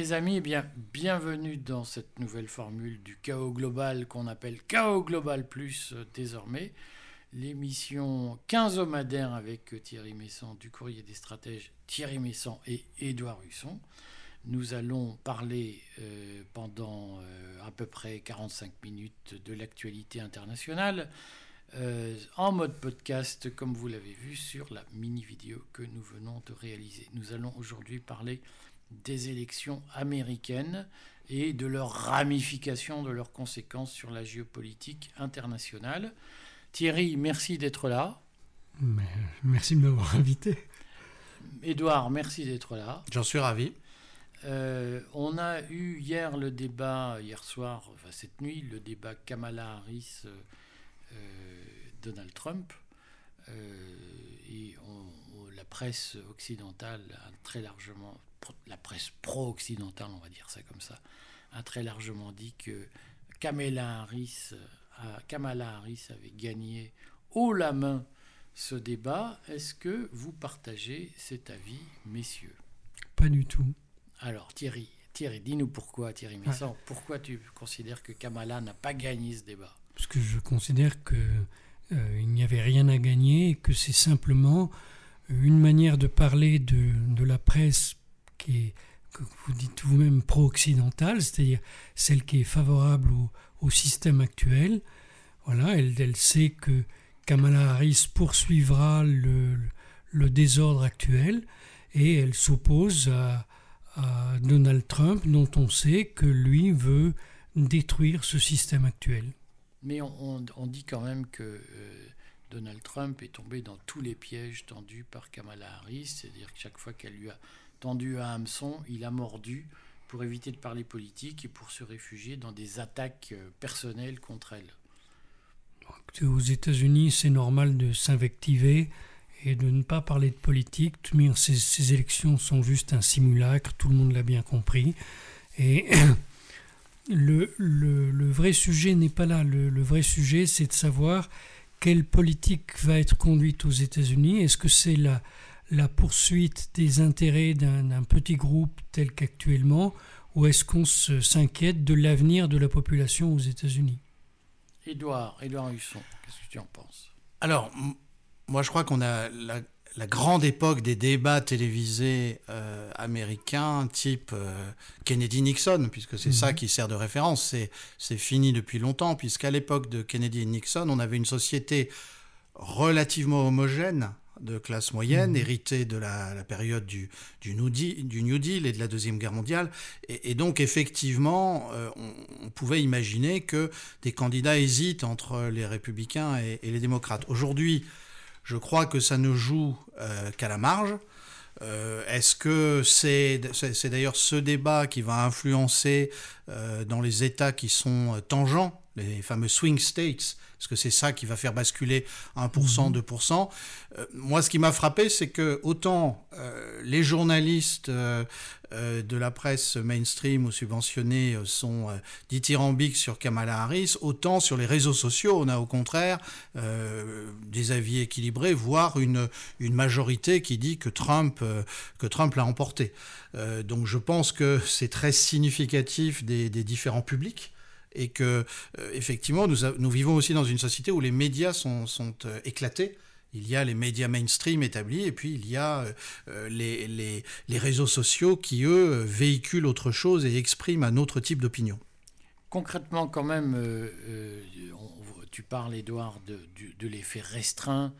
Mes amis, eh bien, bienvenue dans cette nouvelle formule du chaos global qu'on appelle Chaos Global Plus désormais. L'émission quinzomadaire avec Thierry Messon du Courrier des Stratèges, Thierry Messon et Édouard Husson. Nous allons parler pendant à peu près 45 minutes de l'actualité internationale en mode podcast, comme vous l'avez vu sur la mini-vidéo que nous venons de réaliser. Nous allons aujourd'hui parler des élections américaines et de leurs ramifications, de leurs conséquences sur la géopolitique internationale. Thierry, merci d'être là. Merci de m'avoir invité. Édouard, merci d'être là. J'en suis ravi. On a eu hier soir, cette nuit, le débat Kamala Harris, Donald Trump. Et la presse occidentale a très largement, la presse pro-occidentale, on va dire ça comme ça, a très largement dit que Kamala Harris avait gagné haut la main ce débat. Est-ce que vous partagez cet avis, messieurs? Pas du tout. Alors Thierry, dis-nous pourquoi, Thierry Messon, pourquoi tu considères que Kamala n'a pas gagné ce débat? Parce que je considère qu'il n'y avait rien à gagner et que c'est simplement une manière de parler de la presse que vous dites vous-même pro-occidentale, c'est-à-dire celle qui est favorable au système actuel. Voilà, elle sait que Kamala Harris poursuivra le désordre actuel et elle s'oppose à Donald Trump, dont on sait que lui veut détruire ce système actuel. Mais on dit quand même que Donald Trump est tombé dans tous les pièges tendus par Kamala Harris, c'est-à-dire que chaque fois qu'elle lui a tendu un hameçon, il a mordu pour éviter de parler politique et pour se réfugier dans des attaques personnelles contre elle. Aux États-Unis, c'est normal de s'invectiver et de ne pas parler de politique. Ces élections sont juste un simulacre, tout le monde l'a bien compris. Et le vrai sujet n'est pas là. Le vrai sujet, c'est de savoir quelle politique va être conduite aux États-Unis. Est-ce que c'est la poursuite des intérêts d'un petit groupe tel qu'actuellement, ou est-ce qu'on s'inquiète de l'avenir de la population aux États-Unis? Édouard Husson, qu'est-ce que tu en penses? Alors, moi je crois qu'on a la grande époque des débats télévisés américains type Kennedy-Nixon, puisque c'est ça qui sert de référence, c'est fini depuis longtemps, puisqu'à l'époque de Kennedy et Nixon, on avait une société relativement homogène de classe moyenne, héritée de la période du New Deal et de la Deuxième Guerre mondiale. Et donc, effectivement, on pouvait imaginer que des candidats hésitent entre les républicains et les démocrates. Aujourd'hui, je crois que ça ne joue qu'à la marge. Est-ce que c'est d'ailleurs ce débat qui va influencer dans les États qui sont tangents, les fameux swing states? Est-ce que c'est ça qui va faire basculer 1%, 2%? Moi, ce qui m'a frappé, c'est que autant les journalistes de la presse mainstream ou subventionnée sont dithyrambiques sur Kamala Harris, autant sur les réseaux sociaux, on a au contraire des avis équilibrés, voire une majorité qui dit que Trump l'a emporté. Donc je pense que c'est très significatif des différents publics. Et que, effectivement, nous vivons aussi dans une société où les médias sont éclatés. Il y a les médias mainstream établis, et puis il y a les réseaux sociaux qui, eux, véhiculent autre chose et expriment un autre type d'opinion. Concrètement, quand même, tu parles, Édouard, de l'effet restreint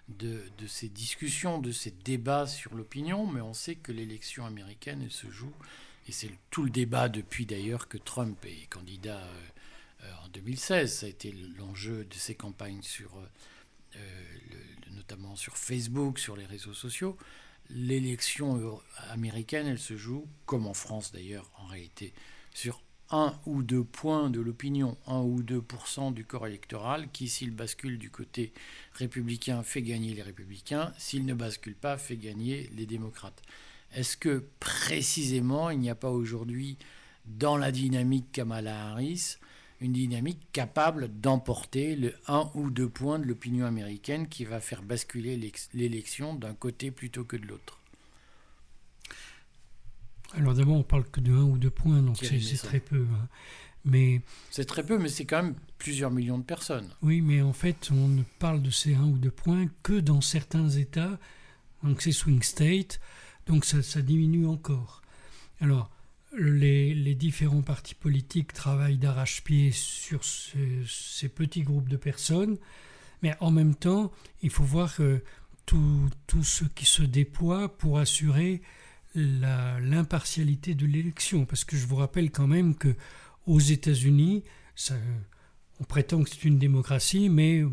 de ces discussions, de ces débats sur l'opinion, mais on sait que l'élection américaine, elle se joue. Et c'est tout le débat depuis d'ailleurs que Trump est candidat en 2016. Ça a été l'enjeu de ses campagnes notamment sur Facebook, sur les réseaux sociaux. L'élection américaine, elle se joue, comme en France d'ailleurs en réalité, sur 1 ou 2 points de l'opinion, 1 ou 2% du corps électoral, qui, s'il bascule du côté républicain, fait gagner les républicains, s'il ne bascule pas, fait gagner les démocrates. Est-ce que précisément il n'y a pas aujourd'hui dans la dynamique Kamala Harris une dynamique capable d'emporter le 1 ou 2 points de l'opinion américaine qui va faire basculer l'élection d'un côté plutôt que de l'autre? Alors d'abord, on parle que de 1 ou 2 points, donc c'est très peu. Hein. Mais c'est très peu, mais c'est quand même plusieurs millions de personnes. Oui, mais en fait, on ne parle de ces 1 ou 2 points que dans certains États. Donc c'est swing state, donc ça diminue encore. Alors, les différents partis politiques travaillent d'arrache-pied sur ces petits groupes de personnes, mais en même temps, il faut voir tout ce qui se déploie pour assurer l'impartialité de l'élection. Parce que je vous rappelle quand même qu'aux États-Unis, on prétend que c'est une démocratie, mais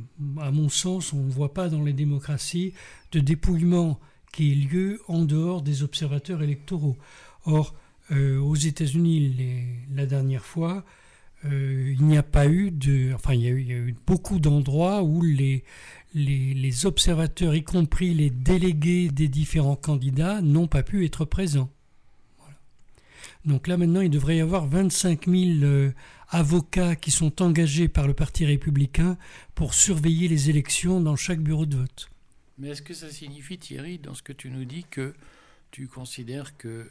à mon sens, on ne voit pas dans les démocraties de dépouillement qui ait lieu en dehors des observateurs électoraux. Or, aux États-Unis, la dernière fois, il n'y a pas eu il y a eu beaucoup d'endroits où les observateurs, y compris les délégués des différents candidats, n'ont pas pu être présents. Voilà. Donc là, maintenant, il devrait y avoir 25 000 avocats qui sont engagés par le Parti républicain pour surveiller les élections dans chaque bureau de vote. Mais est-ce que ça signifie, Thierry, dans ce que tu nous dis, que tu considères que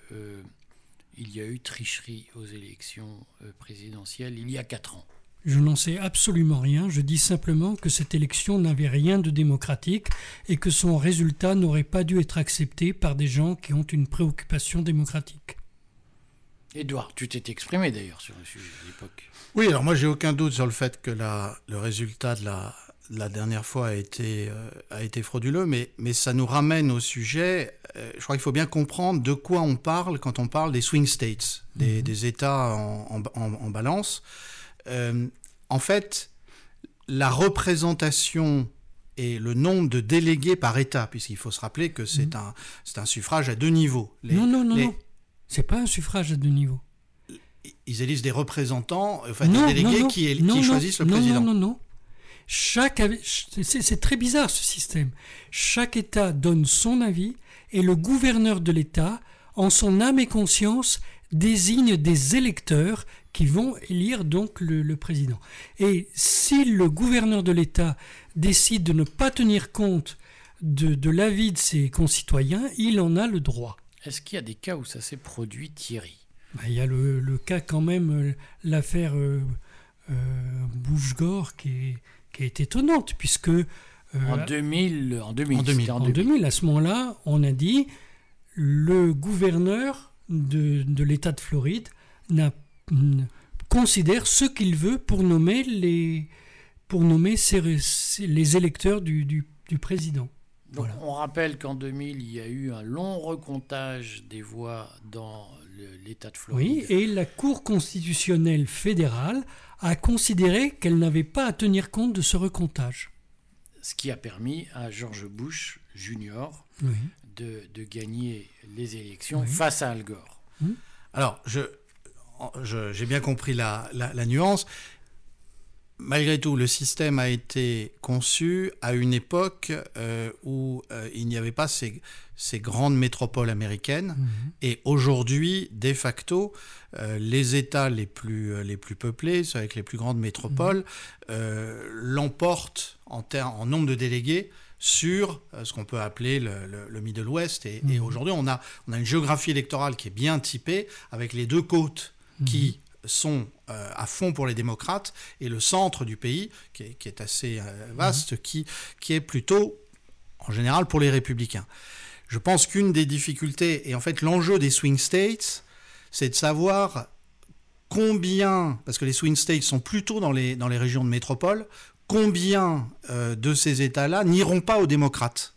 il y a eu tricherie aux élections présidentielles il y a 4 ans? Je n'en sais absolument rien. Je dis simplement que cette élection n'avait rien de démocratique et que son résultat n'aurait pas dû être accepté par des gens qui ont une préoccupation démocratique. Édouard, tu t'es exprimé d'ailleurs sur le sujet à l'époque. Oui, alors moi j'ai aucun doute sur le fait que le résultat de la dernière fois a été frauduleux, mais ça nous ramène au sujet. Je crois qu'il faut bien comprendre de quoi on parle quand on parle des swing states, des États en balance. En fait, la représentation et le nombre de délégués par État, puisqu'il faut se rappeler que c'est un suffrage à 2 niveaux. Non. C'est pas un suffrage à 2 niveaux. Ils élisent des représentants, des délégués qui choisissent le président. Non. C'est très bizarre ce système. Chaque État donne son avis et le gouverneur de l'État, en son âme et conscience, désigne des électeurs qui vont élire donc le président. Et si le gouverneur de l'État décide de ne pas tenir compte de l'avis de ses concitoyens, il en a le droit. Est-ce qu'il y a des cas où ça s'est produit, Thierry ? Il y a le cas quand même, l'affaire Bush-Gore qui est étonnante, puisque... En 2000, à ce moment-là, on a dit le gouverneur de l'État de Floride considère ce qu'il veut pour nommer les électeurs du président. Donc, voilà. On rappelle qu'en 2000, il y a eu un long recomptage des voix dans l'État de Floride. Oui, et la Cour constitutionnelle fédérale a considéré qu'elle n'avait pas à tenir compte de ce recomptage. Ce qui a permis à George Bush Jr. De gagner les élections face à Al Gore. Alors, j'ai bien compris la nuance. Malgré tout, le système a été conçu à une époque où il n'y avait pas ces grandes métropoles américaines. Et aujourd'hui, de facto, les États les plus peuplés, ceux avec les plus grandes métropoles, l'emportent en nombre de délégués sur ce qu'on peut appeler le Middle West. Et aujourd'hui, on a une géographie électorale qui est bien typée, avec les 2 côtes qui sont à fond pour les démocrates, et le centre du pays, qui est assez vaste, qui est plutôt, en général, pour les républicains. Je pense qu'une des difficultés, et en fait l'enjeu des swing states, c'est de savoir combien, parce que les swing states sont plutôt dans les régions de métropole, combien de ces États-là n'iront pas aux démocrates.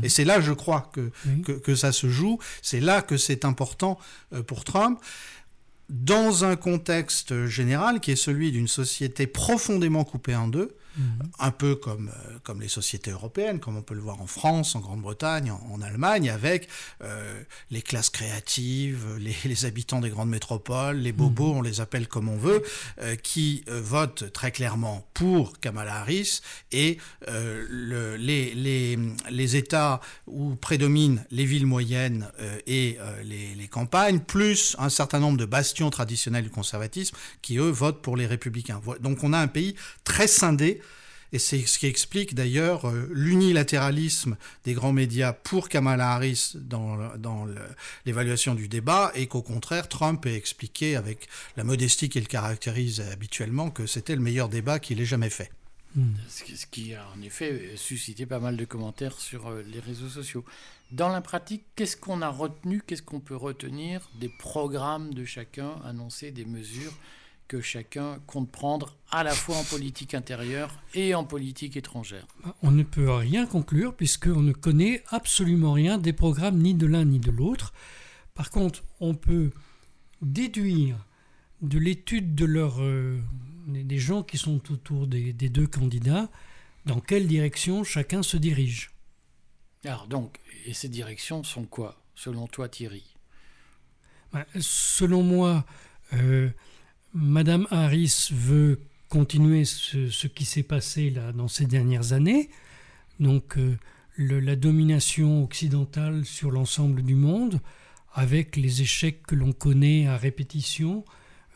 Et c'est là, je crois, que ça se joue. C'est là que c'est important pour Trump. Dans un contexte général qui est celui d'une société profondément coupée en deux, un peu comme les sociétés européennes, comme on peut le voir en France, en Grande-Bretagne, en Allemagne, avec les classes créatives, les habitants des grandes métropoles, les bobos, on les appelle comme on veut, qui votent très clairement pour Kamala Harris, et les États où prédominent les villes moyennes et les campagnes, plus un certain nombre de bastions traditionnels du conservatisme qui, eux, votent pour les républicains. Donc on a un pays très scindé, Et c'est ce qui explique d'ailleurs l'unilatéralisme des grands médias pour Kamala Harris dans l'évaluation du débat, et qu'au contraire, Trump ait expliqué avec la modestie qui le caractérise habituellement que c'était le meilleur débat qu'il ait jamais fait. Ce qui a en effet suscité pas mal de commentaires sur les réseaux sociaux. Dans la pratique, qu'est-ce qu'on a retenu, qu'est-ce qu'on peut retenir des programmes de chacun, annoncer des mesures que chacun compte prendre à la fois en politique intérieure et en politique étrangère? On ne peut rien conclure puisqu'on ne connaît absolument rien des programmes ni de l'un ni de l'autre. Par contre, on peut déduire de l'étude des gens qui sont autour des deux candidats dans quelle direction chacun se dirige. Alors donc, et ces directions sont quoi, selon toi Thierry? Selon moi, Madame Harris veut continuer ce qui s'est passé là, dans ces dernières années, donc la domination occidentale sur l'ensemble du monde, avec les échecs que l'on connaît à répétition,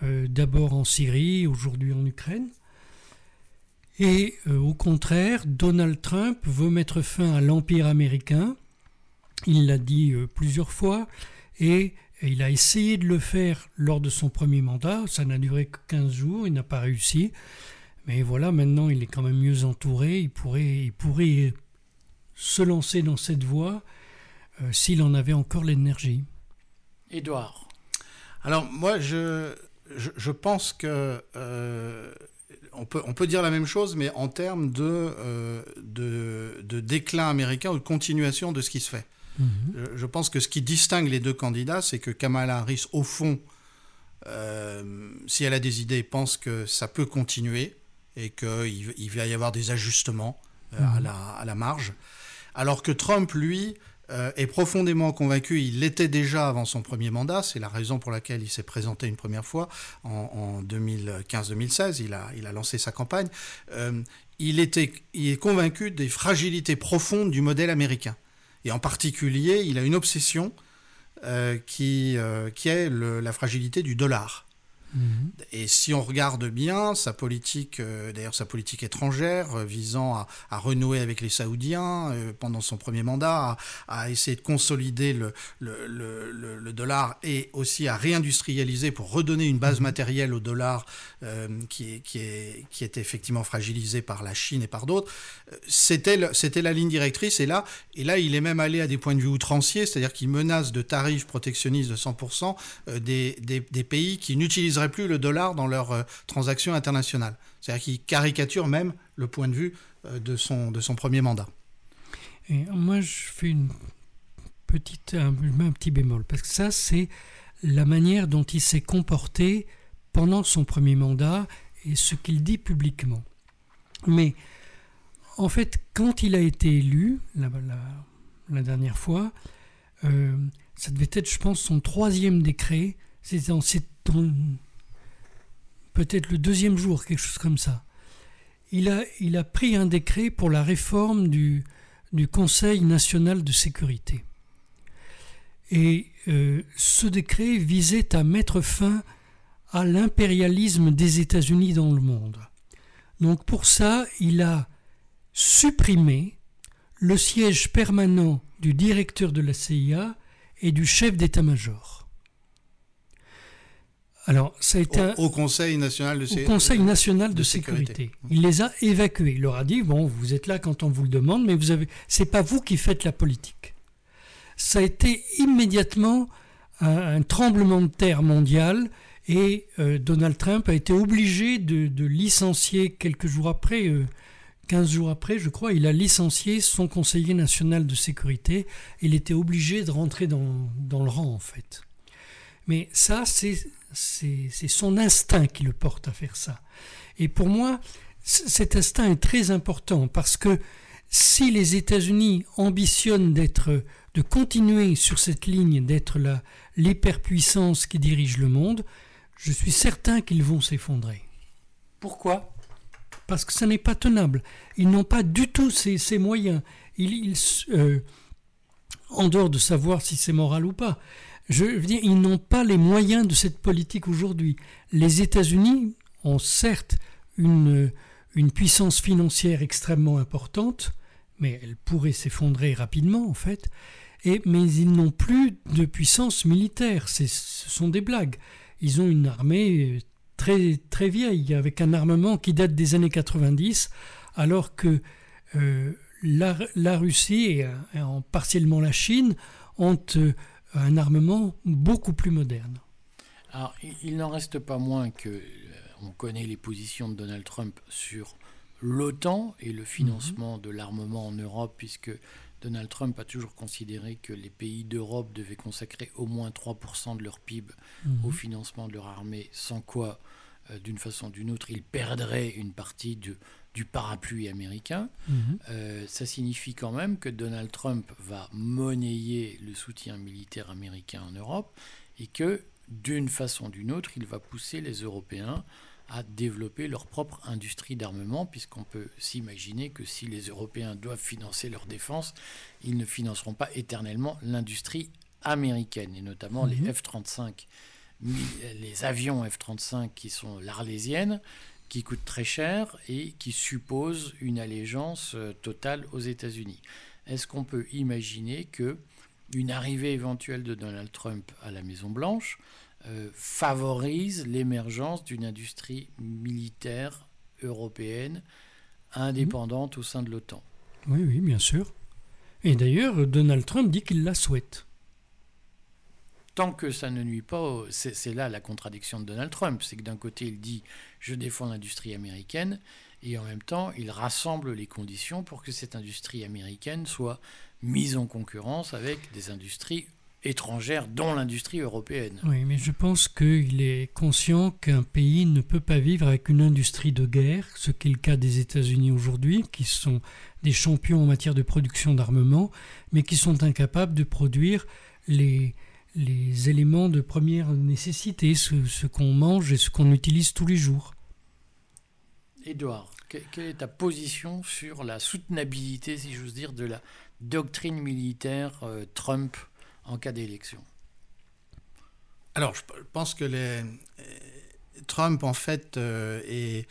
d'abord en Syrie, aujourd'hui en Ukraine. Et au contraire, Donald Trump veut mettre fin à l'empire américain, il l'a dit plusieurs fois, et il a essayé de le faire lors de son premier mandat. Ça n'a duré que 15 jours, il n'a pas réussi. Mais voilà, maintenant il est quand même mieux entouré. Il pourrait se lancer dans cette voie s'il en avait encore l'énergie. Édouard? Alors moi, je pense que on peut dire la même chose, mais en termes de déclin américain ou de continuation de ce qui se fait. Je pense que ce qui distingue les deux candidats, c'est que Kamala Harris, au fond, si elle a des idées, pense que ça peut continuer et qu'il va y avoir des ajustements à la marge. Alors que Trump, lui, est profondément convaincu, il l'était déjà avant son premier mandat, c'est la raison pour laquelle il s'est présenté une première fois en 2015-2016, il a lancé sa campagne. Il est convaincu des fragilités profondes du modèle américain. Et en particulier, il a une obsession qui est la fragilité du dollar. Et si on regarde bien sa politique, d'ailleurs sa politique étrangère, visant à renouer avec les Saoudiens pendant son premier mandat, à essayer de consolider le dollar et aussi à réindustrialiser pour redonner une base matérielle au dollar qui était effectivement fragilisé par la Chine et par d'autres, c'était la ligne directrice. Et là, il est même allé à des points de vue outranciers, c'est-à-dire qu'il menace de tarifs protectionnistes de 100% des pays qui n'utiliseraient plus le dollar dans leurs transactions internationales. C'est-à-dire qu'il caricature même le point de vue de son premier mandat. Et moi, je fais un petit bémol, parce que ça, c'est la manière dont il s'est comporté pendant son premier mandat et ce qu'il dit publiquement. Mais en fait, quand il a été élu, la dernière fois, ça devait être, je pense, son 3e décret. C'était peut-être le 2e jour, quelque chose comme ça. Il a pris un décret pour la réforme du Conseil national de sécurité. Et ce décret visait à mettre fin à l'impérialisme des États-Unis dans le monde. Donc pour ça, il a supprimé le siège permanent du directeur de la CIA et du chef d'état-major. Alors, ça a été au Conseil national de sécurité. Il les a évacués. Il leur a dit, bon, vous êtes là quand on vous le demande, mais c'est pas vous qui faites la politique. Ça a été immédiatement un tremblement de terre mondial et Donald Trump a été obligé de licencier quelques jours après, 15 jours après, je crois, il a licencié son conseiller national de sécurité. Il était obligé de rentrer dans le rang, en fait. Mais ça, c'est son instinct qui le porte à faire ça. Et pour moi, cet instinct est très important parce que si les États-Unis ambitionnent de continuer sur cette ligne, d'être l'hyperpuissance qui dirige le monde, je suis certain qu'ils vont s'effondrer. Pourquoi ? Parce que ça n'est pas tenable. Ils n'ont pas du tout ces moyens. En dehors de savoir si c'est moral ou pas, je veux dire, ils n'ont pas les moyens de cette politique aujourd'hui. Les États-Unis ont certes une une puissance financière extrêmement importante, mais elle pourrait s'effondrer rapidement en fait, mais ils n'ont plus de puissance militaire, ce sont des blagues. Ils ont une armée très, très vieille, avec un armement qui date des années 90, alors que la Russie et partiellement la Chine ont un armement beaucoup plus moderne. Alors, il n'en reste pas moins que on connaît les positions de Donald Trump sur l'OTAN et le financement de l'armement en Europe, puisque Donald Trump a toujours considéré que les pays d'Europe devaient consacrer au moins 3% de leur PIB au financement de leur armée, sans quoi, d'une façon ou d'une autre, ils perdraient une partie du parapluie américain. Ça signifie quand même que Donald Trump va monnayer le soutien militaire américain en Europe et que, d'une façon ou d'une autre, il va pousser les Européens à développer leur propre industrie d'armement, puisqu'on peut s'imaginer que si les Européens doivent financer leur défense, ils ne financeront pas éternellement l'industrie américaine, et notamment les F-35, les avions F-35 qui sont l'Arlésienne, qui coûtent très cher et qui supposent une allégeance totale aux États-Unis. Est-ce qu'on peut imaginer qu'une arrivée éventuelle de Donald Trump à la Maison-Blanche favorise l'émergence d'une industrie militaire européenne indépendante au sein de l'OTAN? Oui, oui, bien sûr. Et d'ailleurs, Donald Trump dit qu'il la souhaite. Tant que ça ne nuit pas, c'est là la contradiction de Donald Trump, c'est que d'un côté il dit « je défends l'industrie américaine » et en même temps il rassemble les conditions pour que cette industrie américaine soit mise en concurrence avec des industries étrangères, dont l'industrie européenne. Oui, mais je pense qu'il est conscient qu'un pays ne peut pas vivre avec une industrie de guerre, ce qui est le cas des États-Unis aujourd'hui, qui sont des champions en matière de production d'armement, mais qui sont incapables de produire les éléments de première nécessité, ce qu'on mange et ce qu'on utilise tous les jours. Édouard, quelle est ta position sur la soutenabilité, si j'ose dire, de la doctrine militaire Trump en cas d'élection? Alors, je pense que Trump, en fait, est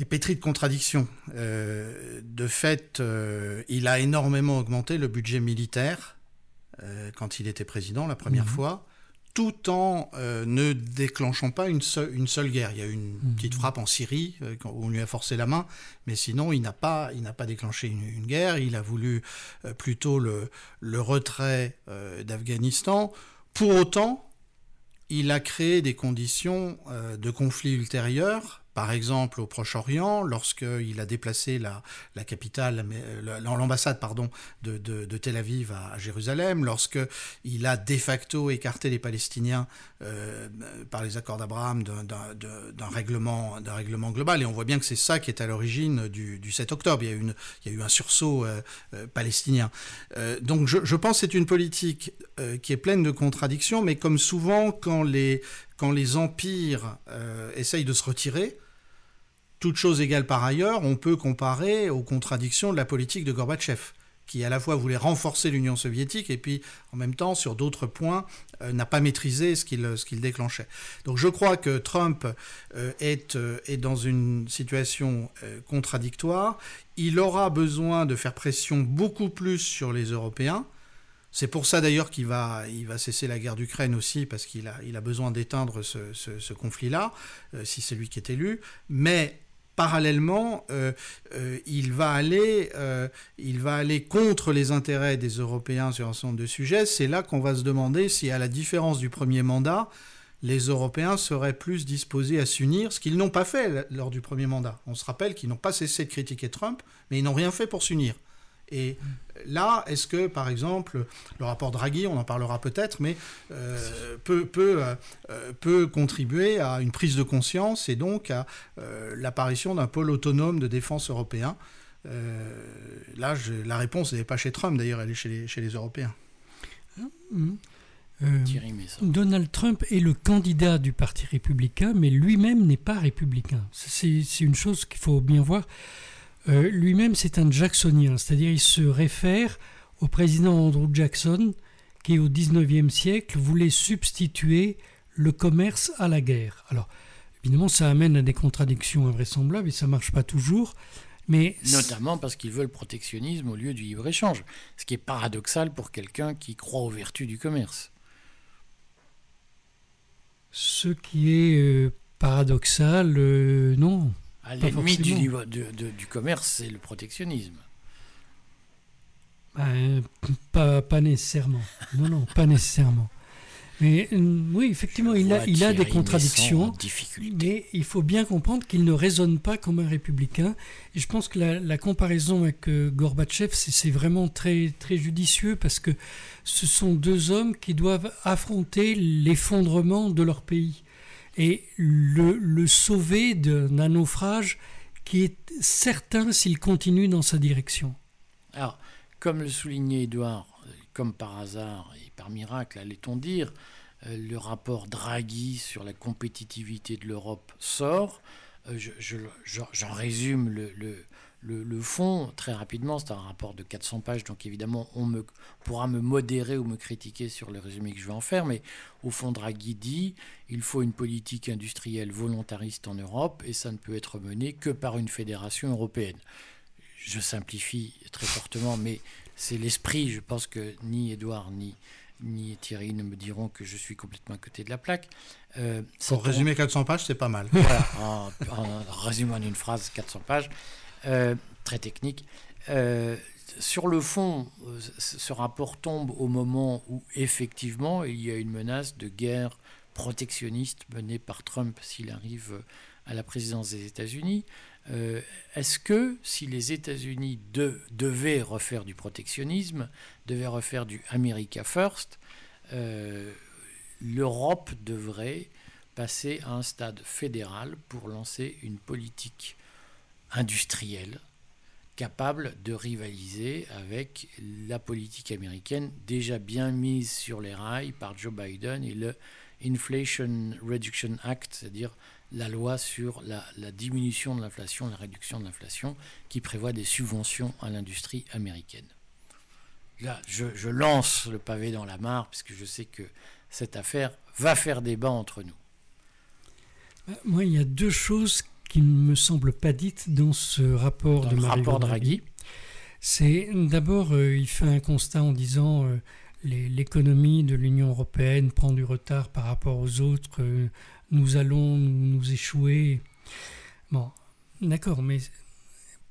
pétri de contradictions. De fait, il a énormément augmenté le budget militaire quand il était président la première fois, tout en ne déclenchant pas une seule guerre. Il y a eu une petite frappe en Syrie où on lui a forcé la main, mais sinon il n'a pas déclenché une guerre. Il a voulu plutôt le retrait d'Afghanistan. Pour autant, il a créé des conditions de conflits ultérieurs. Par exemple, au Proche-Orient, lorsqu'il a déplacé la capitale, l'ambassade de Tel Aviv à Jérusalem, lorsqu'il a de facto écarté les Palestiniens par les accords d'Abraham d'un règlement global. Et on voit bien que c'est ça qui est à l'origine du 7 octobre. Il y a eu un sursaut palestinien. Donc je pense que c'est une politique qui est pleine de contradictions, mais comme souvent, quand les empires essayent de se retirer, toute chose égale par ailleurs, on peut comparer aux contradictions de la politique de Gorbatchev, qui à la fois voulait renforcer l'Union soviétique et puis en même temps, sur d'autres points, n'a pas maîtrisé ce qu'il déclenchait. Donc je crois que Trump est dans une situation contradictoire. Il aura besoin de faire pression beaucoup plus sur les Européens. C'est pour ça d'ailleurs qu'il va cesser la guerre d'Ukraine aussi, parce qu'il a besoin d'éteindre ce conflit-là, si c'est lui qui est élu. Mais parallèlement, il va aller contre les intérêts des Européens sur un certain nombre de sujets. C'est là qu'on va se demander si, à la différence du premier mandat, les Européens seraient plus disposés à s'unir, ce qu'ils n'ont pas fait lors du premier mandat. On se rappelle qu'ils n'ont pas cessé de critiquer Trump, mais ils n'ont rien fait pour s'unir. Et là, est-ce que, par exemple, le rapport Draghi, on en parlera peut-être, mais peut contribuer à une prise de conscience et donc à l'apparition d'un pôle autonome de défense européen? Là, la réponse n'est pas chez Trump, d'ailleurs, elle est chez les Européens. Donald Trump est le candidat du Parti républicain, mais lui-même n'est pas républicain. C'est une chose qu'il faut bien voir. Lui-même, c'est un jacksonien, c'est-à-dire il se réfère au président Andrew Jackson, qui au XIXe siècle voulait substituer le commerce à la guerre. Alors, Évidemment, ça amène à des contradictions invraisemblables et ça ne marche pas toujours. Mais notamment parce qu'ils veulent protectionnisme au lieu du libre-échange, ce qui est paradoxal pour quelqu'un qui croit aux vertus du commerce. Ce qui est paradoxal, non. L'ennemi du commerce, c'est le protectionnisme. Pas nécessairement. Non, pas nécessairement. Mais oui, effectivement, il a des contradictions, mais il faut bien comprendre qu'il ne raisonne pas comme un républicain. Et je pense que la comparaison avec Gorbatchev, c'est vraiment très, très judicieux, parce que ce sont deux hommes qui doivent affronter l'effondrement de leur pays et le sauver d'un naufrage qui est certain s'il continue dans sa direction. Alors, comme le soulignait Édouard, comme par hasard et par miracle, allait-on dire, le rapport Draghi sur la compétitivité de l'Europe sort. J'en résume le fond très rapidement. C'est un rapport de 400 pages, donc évidemment on pourra me modérer ou me critiquer sur le résumé que je vais en faire, mais au fond Draghi dit il faut une politique industrielle volontariste en Europe et ça ne peut être mené que par une fédération européenne. Je simplifie très fortement, mais c'est l'esprit. Je pense que ni Édouard ni Thierry ne me diront que je suis complètement à côté de la plaque. Pour résumer 400 pages, c'est pas mal. Voilà, en résumant en une phrase 400 pages, très technique. Sur le fond, ce rapport tombe au moment où effectivement il y a une menace de guerre protectionniste menée par Trump s'il arrive à la présidence des États-Unis. Est-ce que si les États-Unis devaient refaire du protectionnisme, devaient refaire du America First, l'Europe devrait passer à un stade fédéral pour lancer une politique industrielle capable de rivaliser avec la politique américaine déjà bien mise sur les rails par Joe Biden et le Inflation Reduction Act, c'est-à-dire la loi sur la diminution de l'inflation, la réduction de l'inflation, qui prévoit des subventions à l'industrie américaine. Là, je lance le pavé dans la mare, puisque je sais que cette affaire va faire débat entre nous. Moi, il y a deux choses qui ne me semblent pas dites dans ce rapport de Mario Draghi. C'est d'abord, il fait un constat en disant l'économie de l'Union européenne prend du retard par rapport aux autres, nous allons nous échouer. Bon, d'accord, mais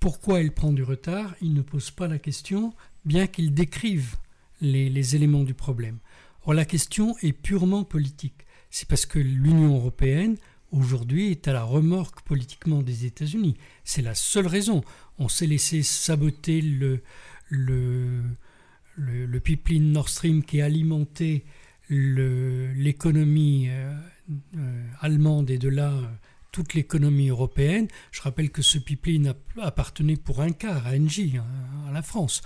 pourquoi elle prend du retard? Il ne pose pas la question, bien qu'il décrive les éléments du problème. Or, la question est purement politique. C'est parce que l'Union européenne, aujourd'hui, est à la remorque politiquement des États-Unis. C'est la seule raison. On s'est laissé saboter le pipeline Nord Stream qui alimentait l'économie allemande et de là toute l'économie européenne. Je rappelle que ce pipeline appartenait pour un quart à Engie, à la France.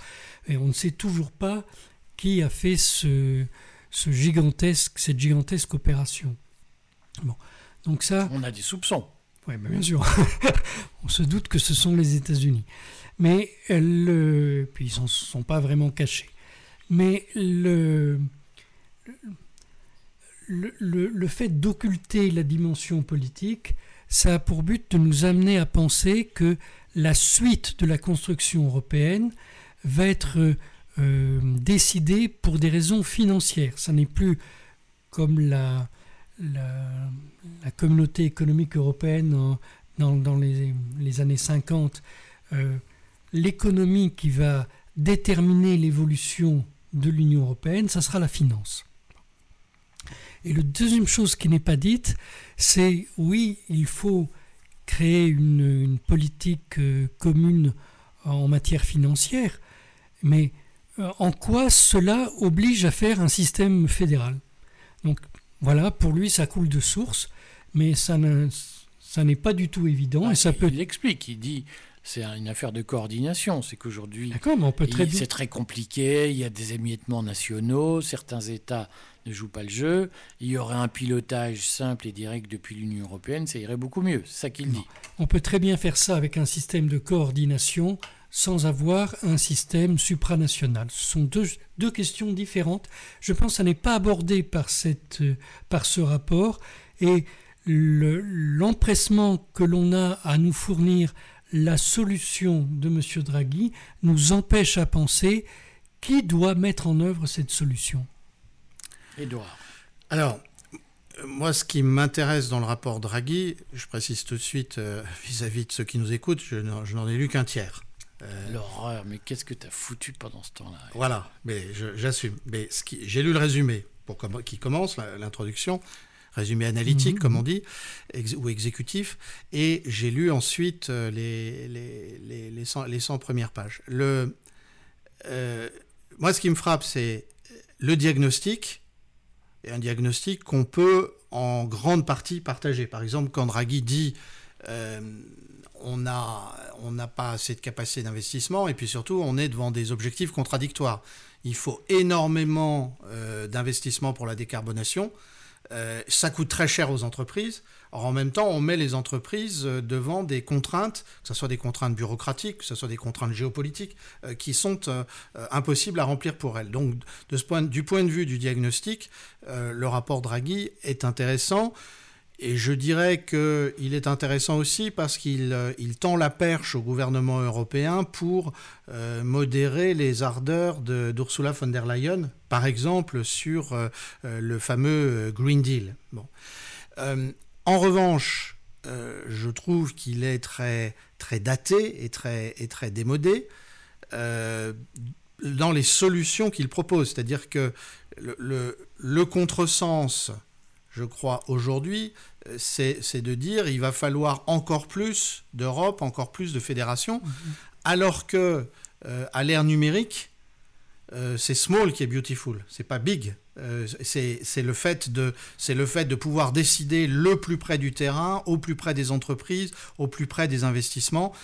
Et on ne sait toujours pas qui a fait cette gigantesque opération. Bon. Donc ça, on a des soupçons. Oui, bien sûr. On se doute que ce sont les États-Unis. Mais puis ils ne sont pas vraiment cachés. Mais le fait d'occulter la dimension politique, ça a pour but de nous amener à penser que la suite de la construction européenne va être décidée pour des raisons financières. Ça n'est plus comme la communauté économique européenne dans les années 50, l'économie qui va déterminer l'évolution de l'Union européenne, ça sera la finance. Et la deuxième chose qui n'est pas dite, c'est oui, il faut créer une politique commune en matière financière, mais en quoi cela oblige à faire un système fédéral? Donc voilà, pour lui, ça coule de source, mais ça n'est pas du tout évident. Et ça il l'explique, il dit c'est une affaire de coordination. C'est qu'aujourd'hui, c'est très compliqué, il y a des émiettements nationaux, certains États ne jouent pas le jeu, il y aurait un pilotage simple et direct depuis l'Union européenne, ça irait beaucoup mieux, c'est ça qu'il dit. On peut très bien faire ça avec un système de coordination sans avoir un système supranational. Ce sont deux questions différentes. Je pense que ça n'est pas abordé par ce rapport. Et l'empressement que l'on a à nous fournir la solution de M. Draghi nous empêche à penser qui doit mettre en œuvre cette solution. Édouard. Alors, moi, ce qui m'intéresse dans le rapport Draghi, je précise tout de suite vis-à-vis de ceux qui nous écoutent, je n'en ai lu qu'un tiers. L'horreur, mais qu'est-ce que tu as foutu pendant ce temps-là? Voilà, mais j'assume. Mais j'ai lu le résumé qui commence, l'introduction, résumé analytique, comme on dit, ou exécutif, et j'ai lu ensuite les 100 premières pages. Moi, ce qui me frappe, c'est le diagnostic, et un diagnostic qu'on peut en grande partie partager. Par exemple, quand Draghi dit on n'a pas assez de capacité d'investissement, et puis surtout, on est devant des objectifs contradictoires. Il faut énormément d'investissement pour la décarbonation. Ça coûte très cher aux entreprises. Or, en même temps, on met les entreprises devant des contraintes, que ce soit des contraintes bureaucratiques, que ce soit des contraintes géopolitiques, qui sont impossibles à remplir pour elles. Donc, du point de vue du diagnostic, le rapport Draghi est intéressant. Et je dirais qu'il est intéressant aussi parce qu'il tend la perche au gouvernement européen pour modérer les ardeurs d'Ursula von der Leyen, par exemple sur le fameux Green Deal. Bon. En revanche, je trouve qu'il est très, très daté et très démodé dans les solutions qu'il propose. C'est-à-dire que le contresens, je crois, aujourd'hui, c'est de dire qu'il va falloir encore plus d'Europe, encore plus de fédération, alors que à l'ère numérique, c'est small qui est beautiful, c'est pas big. C'est le fait de pouvoir décider le plus près du terrain, au plus près des entreprises, au plus près des investissements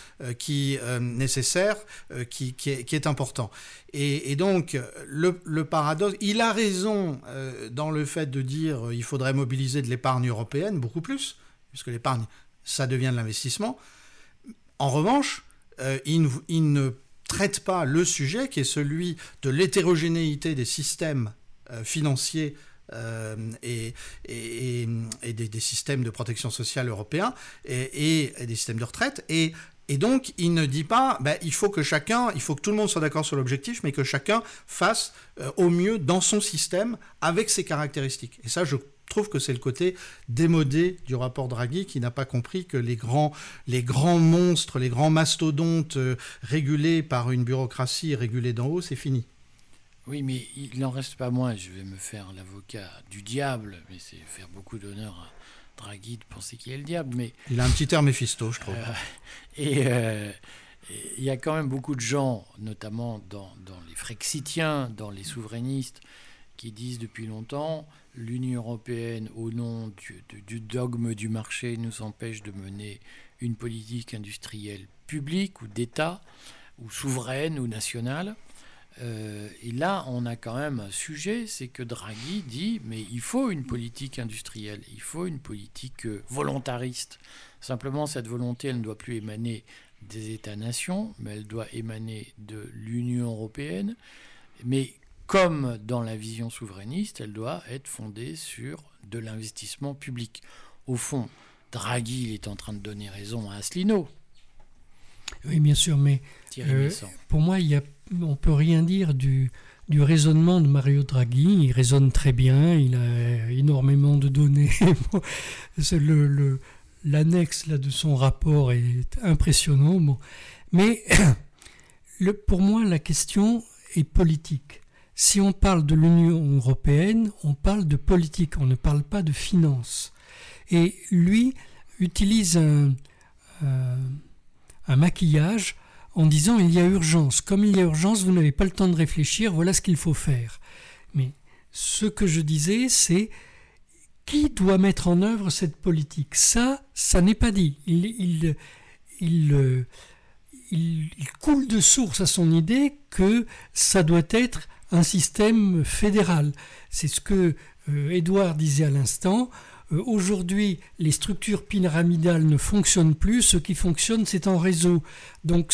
nécessaires, qui est important. Et donc, le paradoxe, il a raison dans le fait de dire qu'il faudrait mobiliser de l'épargne européenne, beaucoup plus, puisque l'épargne, ça devient de l'investissement. En revanche, il ne traite pas le sujet qui est celui de l'hétérogénéité des systèmes financiers et des systèmes de protection sociale européens et des systèmes de retraite. Et donc, il ne dit pas, il faut que tout le monde soit d'accord sur l'objectif, mais que chacun fasse au mieux dans son système avec ses caractéristiques. Et ça, je trouve que c'est le côté démodé du rapport Draghi qui n'a pas compris que les grands monstres, les grands mastodontes régulés par une bureaucratie régulée d'en haut, c'est fini. Oui, mais il n'en reste pas moins, je vais me faire l'avocat du diable, mais c'est faire beaucoup d'honneur à Draghi de penser qu'il est le diable. Mais il a un petit air Méphisto, je trouve. Il y a quand même beaucoup de gens, notamment dans les frexitiens, dans les souverainistes, qui disent depuis longtemps l'Union européenne, au nom du dogme du marché, nous empêche de mener une politique industrielle publique ou d'État, ou souveraine ou nationale. Et là, on a quand même un sujet, c'est que Draghi dit mais il faut une politique industrielle, il faut une politique volontariste. Simplement, cette volonté, elle ne doit plus émaner des États-nations, mais elle doit émaner de l'Union européenne. Mais comme dans la vision souverainiste, elle doit être fondée sur de l'investissement public. Au fond, Draghi, il est en train de donner raison à Asselineau. Oui, bien sûr, mais pour moi, on ne peut rien dire du raisonnement de Mario Draghi. Il raisonne très bien, il a énormément de données. L'annexe là, de son rapport est impressionnant. Bon. Mais pour moi, la question est politique. Si on parle de l'Union européenne, on parle de politique, on ne parle pas de finance. Et lui utilise un maquillage en disant il y a urgence. Comme il y a urgence, vous n'avez pas le temps de réfléchir, voilà ce qu'il faut faire. Mais ce que je disais, c'est qui doit mettre en œuvre cette politique. Ça n'est pas dit. Il coule de source à son idée que ça doit être un système fédéral. C'est ce que Édouard disait à l'instant. Aujourd'hui, les structures pyramidales ne fonctionnent plus. Ce qui fonctionne, c'est en réseau. Donc,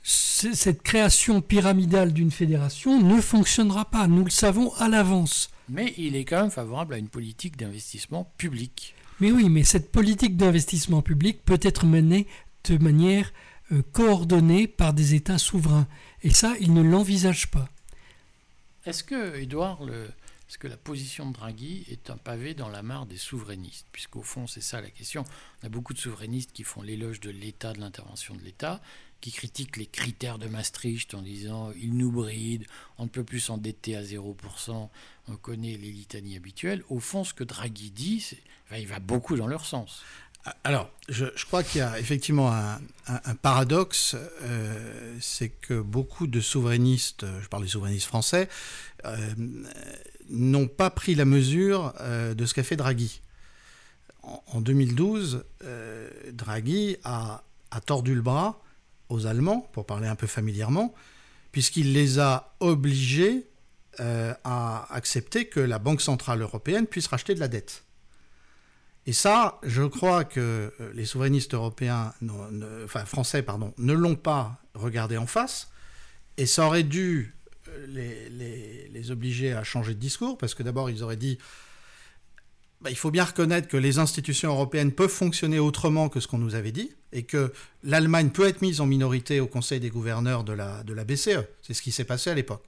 cette création pyramidale d'une fédération ne fonctionnera pas. Nous le savons à l'avance. Mais il est quand même favorable à une politique d'investissement public. Mais oui, mais cette politique d'investissement public peut être menée de manière coordonnée par des États souverains. Et ça, il ne l'envisage pas. Est-ce que, Édouard, est-ce que la position de Draghi est un pavé dans la mare des souverainistes? Puisqu'au fond, c'est ça la question. On a beaucoup de souverainistes qui font l'éloge de l'État, de l'intervention de l'État, qui critiquent les critères de Maastricht en disant « ils nous brident, on ne peut plus s'endetter à 0%, on connaît les litanies habituelles ». Au fond, ce que Draghi dit, il va beaucoup dans leur sens. Alors, je crois qu'il y a effectivement un paradoxe, c'est que beaucoup de souverainistes, je parle des souverainistes français, n'ont pas pris la mesure de ce qu'a fait Draghi. En 2012, Draghi a tordu le bras aux Allemands, pour parler un peu familièrement, puisqu'il les a obligés à accepter que la Banque Centrale Européenne puisse racheter de la dette. Et ça, je crois que les souverainistes européens, français, ne l'ont pas regardé en face, et ça aurait dû les obliger à changer de discours, parce que d'abord, ils auraient dit il faut bien reconnaître que les institutions européennes peuvent fonctionner autrement que ce qu'on nous avait dit, et que l'Allemagne peut être mise en minorité au Conseil des gouverneurs de la BCE. C'est ce qui s'est passé à l'époque.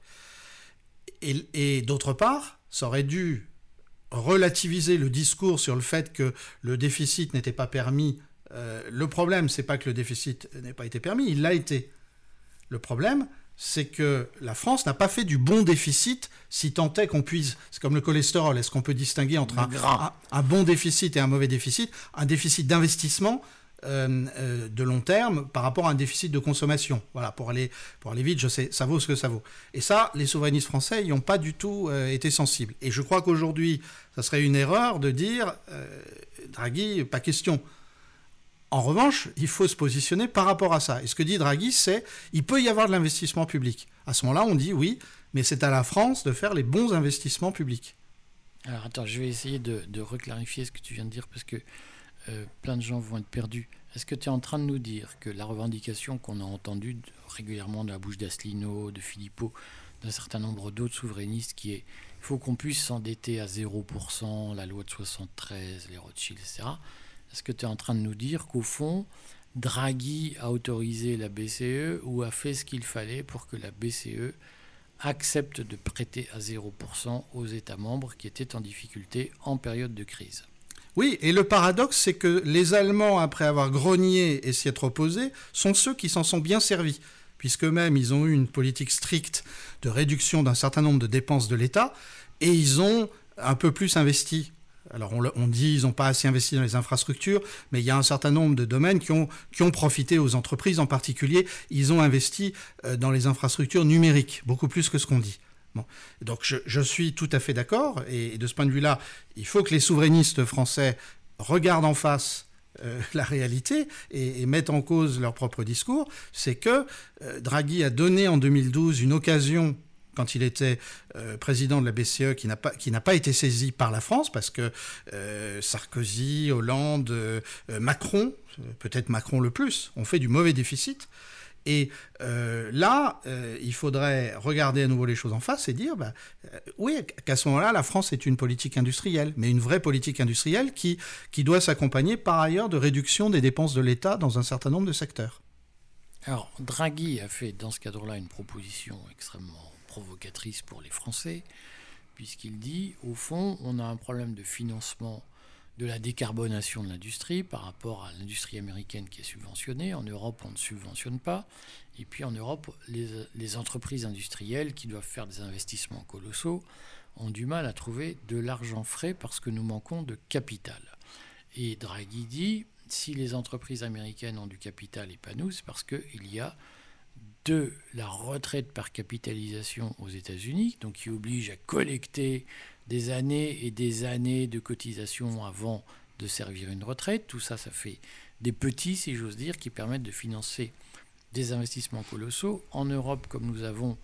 Et d'autre part, ça aurait dû relativiser le discours sur le fait que le déficit n'était pas permis. Le problème, c'est pas que le déficit n'ait pas été permis, il l'a été. Le problème, c'est que la France n'a pas fait du bon déficit, si tant est qu'on puisse... C'est comme le cholestérol, est-ce qu'on peut distinguer entre un bon déficit et un mauvais déficit? Un déficit d'investissement de long terme par rapport à un déficit de consommation. Voilà, pour aller vite, je sais, ça vaut ce que ça vaut. Et ça, les souverainistes français n'y ont pas du tout été sensibles. Et je crois qu'aujourd'hui, ça serait une erreur de dire Draghi, pas question. En revanche, il faut se positionner par rapport à ça. Et ce que dit Draghi, c'est il peut y avoir de l'investissement public. À ce moment-là, on dit oui, mais c'est à la France de faire les bons investissements publics. Alors attends, je vais essayer de reclarifier ce que tu viens de dire, parce que plein de gens vont être perdus. Est-ce que tu es en train de nous dire que la revendication qu'on a entendue régulièrement de la bouche d'Asselineau, de Philippot, d'un certain nombre d'autres souverainistes, qui est il faut qu'on puisse s'endetter à 0%, la loi de 73, les Rothschild, etc. Est-ce que tu es en train de nous dire qu'au fond, Draghi a autorisé la BCE ou a fait ce qu'il fallait pour que la BCE accepte de prêter à 0% aux États membres qui étaient en difficulté en période de crise? Oui, et le paradoxe, c'est que les Allemands, après avoir grogné et s'y être opposés, sont ceux qui s'en sont bien servis, puisque même ils ont eu une politique stricte de réduction d'un certain nombre de dépenses de l'État, et ils ont un peu plus investi. Alors on dit qu'ils n'ont pas assez investi dans les infrastructures, mais il y a un certain nombre de domaines qui ont profité aux entreprises. En particulier, ils ont investi dans les infrastructures numériques, beaucoup plus que ce qu'on dit. Bon. Donc je suis tout à fait d'accord, et de ce point de vue-là, il faut que les souverainistes français regardent en face la réalité et mettent en cause leur propre discours. C'est que Draghi a donné en 2012 une occasion, quand il était président de la BCE, qui n'a pas été saisi par la France, parce que Sarkozy, Hollande, Macron, peut-être Macron le plus, ont fait du mauvais déficit. Et là, il faudrait regarder à nouveau les choses en face et dire, oui, qu'à ce moment-là, la France est une politique industrielle, mais une vraie politique industrielle qui doit s'accompagner par ailleurs de réduction des dépenses de l'État dans un certain nombre de secteurs. Alors, Draghi a fait dans ce cadre-là une proposition extrêmement provocatrice pour les Français, puisqu'il dit, au fond, on a un problème de financement de la décarbonation de l'industrie par rapport à l'industrie américaine qui est subventionnée. En Europe, on ne subventionne pas. Et puis en Europe, les entreprises industrielles qui doivent faire des investissements colossaux ont du mal à trouver de l'argent frais parce que nous manquons de capital. Et Draghi dit, si les entreprises américaines ont du capital et pas nous, c'est parce qu'il y a de la retraite par capitalisation aux États-Unis, donc qui oblige à collecter des années et des années de cotisation avant de servir une retraite. Tout ça, ça fait des petits, si j'ose dire, qui permettent de financer des investissements colossaux. En Europe, comme nous avons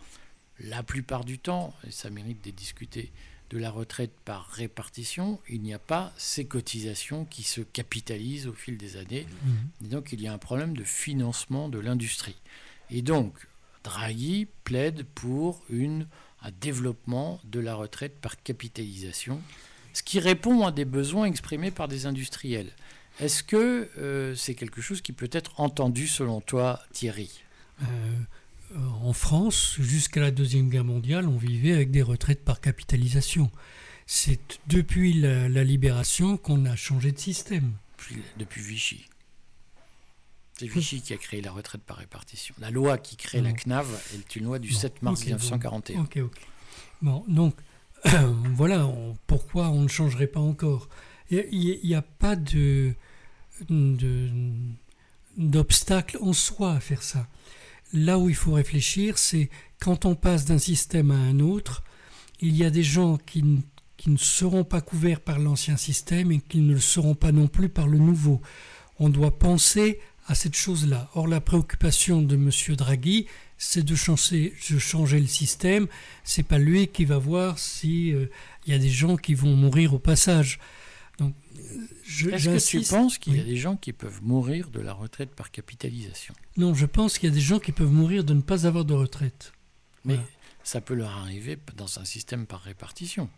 la plupart du temps, et ça mérite d'être discuté, de la retraite par répartition, il n'y a pas ces cotisations qui se capitalisent au fil des années. Et donc, il y a un problème de financement de l'industrie. Et donc, Draghi plaide pour un développement de la retraite par capitalisation, ce qui répond à des besoins exprimés par des industriels. Est-ce que c'est quelque chose qui peut être entendu selon toi, Thierry ? En France, jusqu'à la Deuxième Guerre mondiale, on vivait avec des retraites par capitalisation. C'est depuis la libération qu'on a changé de système. Depuis Vichy. C'est Vichy qui a créé la retraite par répartition. La loi qui crée la CNAV est une loi du 7 mars 1941. Ok. Bon, donc, voilà pourquoi on ne changerait pas encore. Il n'y a pas d'obstacle en soi à faire ça. Là où il faut réfléchir, c'est quand on passe d'un système à un autre, il y a des gens qui ne seront pas couverts par l'ancien système et qui ne le seront pas non plus par le nouveau. On doit penser à cette chose-là. Or, la préoccupation de M. Draghi, c'est de changer le système. C'est pas lui qui va voir si y a des gens qui vont mourir au passage. Donc, est-ce que tu penses qu'il y a des gens qui peuvent mourir de la retraite par capitalisation ? Non, je pense qu'il y a des gens qui peuvent mourir de ne pas avoir de retraite. Mais voilà. Ça peut leur arriver dans un système par répartition.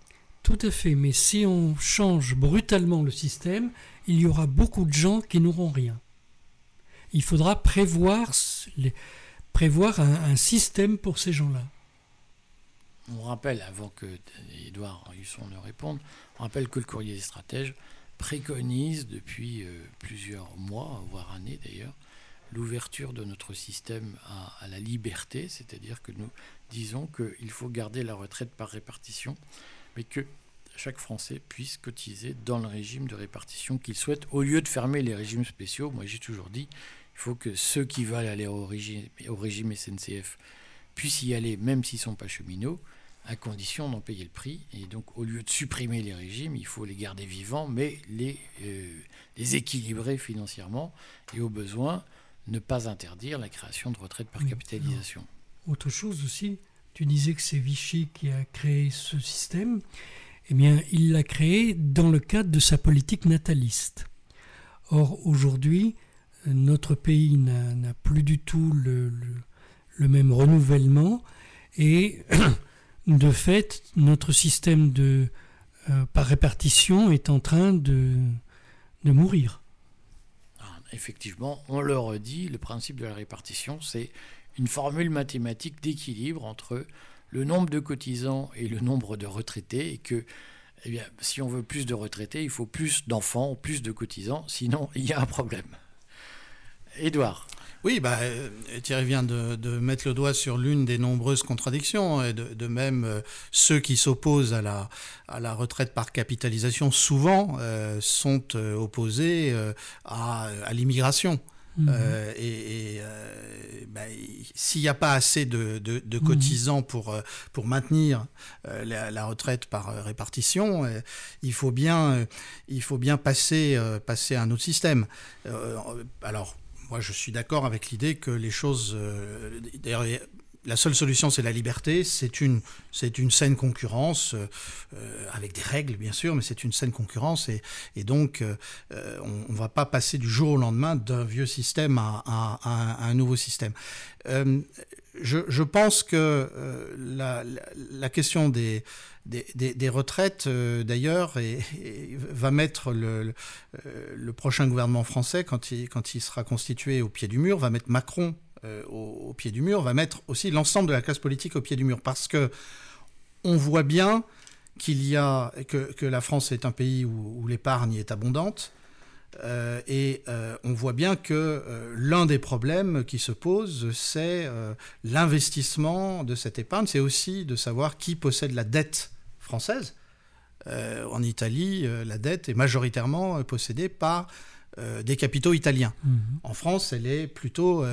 Tout à fait, mais si on change brutalement le système, il y aura beaucoup de gens qui n'auront rien. Il faudra prévoir un système pour ces gens-là. On rappelle, avant que Édouard Husson ne réponde, on rappelle que le Courrier des stratèges préconise depuis plusieurs mois, voire années d'ailleurs, l'ouverture de notre système à la liberté, c'est-à-dire que nous disons qu'il faut garder la retraite par répartition, mais que chaque Français puisse cotiser dans le régime de répartition qu'il souhaite, au lieu de fermer les régimes spéciaux. Moi, j'ai toujours dit, il faut que ceux qui veulent aller au régime SNCF puissent y aller, même s'ils ne sont pas cheminots, à condition d'en payer le prix. Et donc, au lieu de supprimer les régimes, il faut les garder vivants, mais les équilibrer financièrement, et au besoin, ne pas interdire la création de retraites par capitalisation. Alors, autre chose aussi, tu disais que c'est Vichy qui a créé ce système. Eh bien, il l'a créé dans le cadre de sa politique nataliste. Or, aujourd'hui, notre pays n'a plus du tout le même renouvellement et de fait, notre système par répartition est en train de mourir. Effectivement, on le redit, le principe de la répartition, c'est une formule mathématique d'équilibre entre le nombre de cotisants et le nombre de retraités, et que si on veut plus de retraités, il faut plus d'enfants, plus de cotisants, sinon il y a un problème. Édouard. Oui, Thierry vient de mettre le doigt sur l'une des nombreuses contradictions, et de même ceux qui s'opposent à la retraite par capitalisation souvent sont opposés à l'immigration. S'il n'y a pas assez de cotisants pour maintenir la retraite par répartition, il faut bien passer à un autre système. Alors, moi, je suis d'accord avec l'idée que les choses... d'ailleurs, la seule solution, c'est la liberté. C'est une saine concurrence, avec des règles, bien sûr, mais c'est une saine concurrence. Et donc, on ne va pas passer du jour au lendemain d'un vieux système à un nouveau système. Je pense que la question des retraites, d'ailleurs, va mettre le prochain gouvernement français, quand il sera constitué, au pied du mur, va mettre Macron au pied du mur, va mettre aussi l'ensemble de la classe politique au pied du mur, parce que on voit bien que la France est un pays où l'épargne est abondante, et on voit bien que l'un des problèmes qui se posent, c'est l'investissement de cette épargne. C'est aussi de savoir qui possède la dette française. En Italie, la dette est majoritairement possédée par des capitaux italiens. En France, elle est plutôt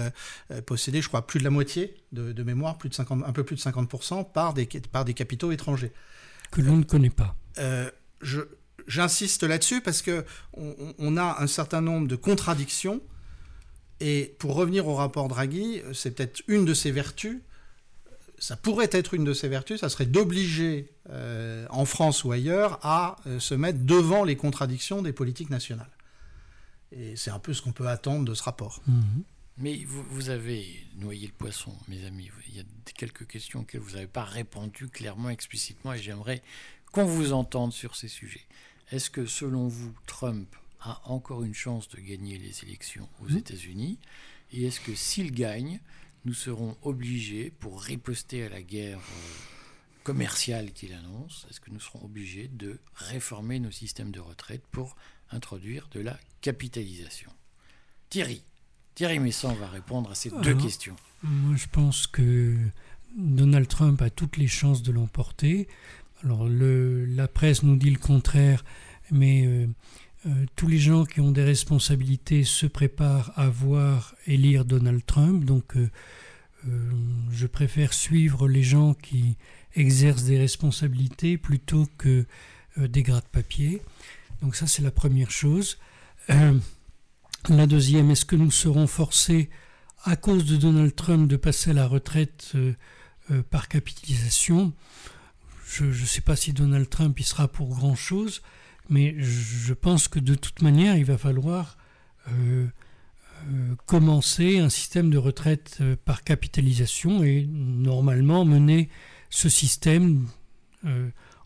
possédée, je crois, plus de la moitié de mémoire, un peu plus de 50% par des capitaux étrangers. Que l'on ne connaît pas. J'insiste là-dessus parce qu'on a un certain nombre de contradictions, et pour revenir au rapport Draghi, c'est peut-être une de ses vertus, ça pourrait être une de ses vertus, ça serait d'obliger en France ou ailleurs à se mettre devant les contradictions des politiques nationales. Et c'est un peu ce qu'on peut attendre de ce rapport. Mais vous avez noyé le poisson, mes amis. Il y a quelques questions auxquelles vous n'avez pas répondu clairement, explicitement, et j'aimerais qu'on vous entende sur ces sujets. Est-ce que, selon vous, Trump a encore une chance de gagner les élections aux États-Unis? Et est-ce que s'il gagne, nous serons obligés, pour riposter à la guerre commerciale qu'il annonce, est-ce que nous serons obligés de réformer nos systèmes de retraite pour introduire de la capitalisation? Thierry Meyssan va répondre à ces deux questions. Moi, je pense que Donald Trump a toutes les chances de l'emporter. Alors, la presse nous dit le contraire, mais tous les gens qui ont des responsabilités se préparent à voir élire Donald Trump. Donc, je préfère suivre les gens qui exercent des responsabilités plutôt que des gratte-papier. Donc ça, c'est la première chose. La deuxième, est-ce que nous serons forcés, à cause de Donald Trump, de passer à la retraite par capitalisation? Je ne sais pas si Donald Trump y sera pour grand-chose, mais je pense que de toute manière, il va falloir commencer un système de retraite par capitalisation et normalement mener ce système